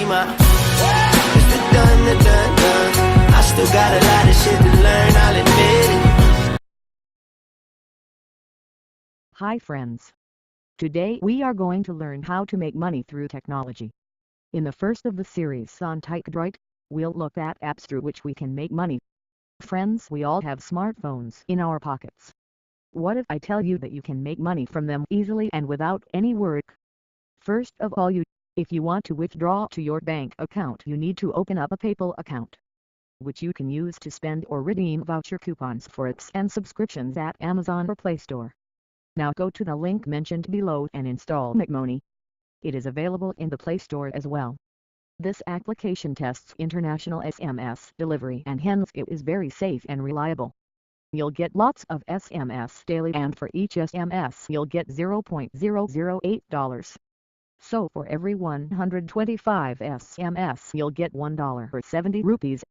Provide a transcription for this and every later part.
my it's the done. I still got a lot of shit to learn, I'll admit it. Hi friends. Today we are going to learn how to make money through technology. In the first of the series on Tychadroit, we'll look at apps through which we can make money. Friends, we all have smartphones in our pockets. What if I tell you that you can make money from them easily and without any work? First of all, if you want to withdraw to your bank account, you need to open up a PayPal account, which you can use to spend or redeem voucher coupons for apps and subscriptions at Amazon or Play Store. Now go to the link mentioned below and install McMoney. It is available in the Play Store as well. This application tests international SMS delivery and hence it is very safe and reliable. You'll get lots of SMS daily and for each SMS you'll get $0.008. So for every 125 SMS you'll get $1 or 70 rupees.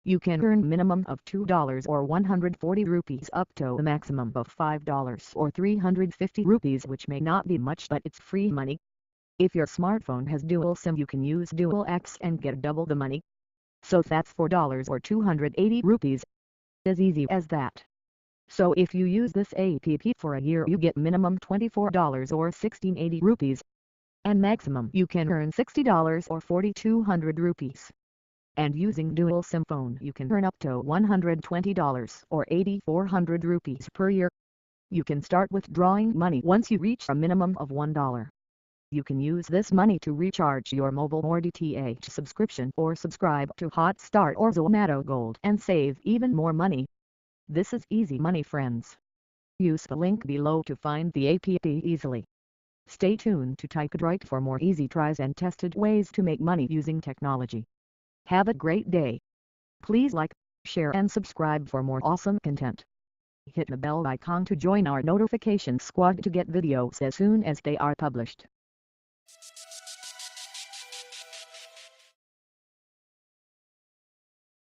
You can earn minimum of $2 or 140 rupees up to a maximum of $5 or 350 rupees, which may not be much but it's free money. If your smartphone has dual SIM you can use dual X and get double the money. So that's $4 or 280 rupees. As easy as that. So if you use this app for a year you get minimum $24 or 1680 rupees. And maximum you can earn $60 or 4200 rupees. And using dual SIM phone you can earn up to $120 or 8400 rupees per year. You can start withdrawing money once you reach a minimum of $1. You can use this money to recharge your mobile or DTH subscription or subscribe to Hotstar or Zomato Gold and save even more money. This is easy money friends. Use the link below to find the app easily. Stay tuned to Tychadroit for more easy tries and tested ways to make money using technology. Have a great day. Please like, share and subscribe for more awesome content. Hit the bell icon to join our notification squad to get videos as soon as they are published.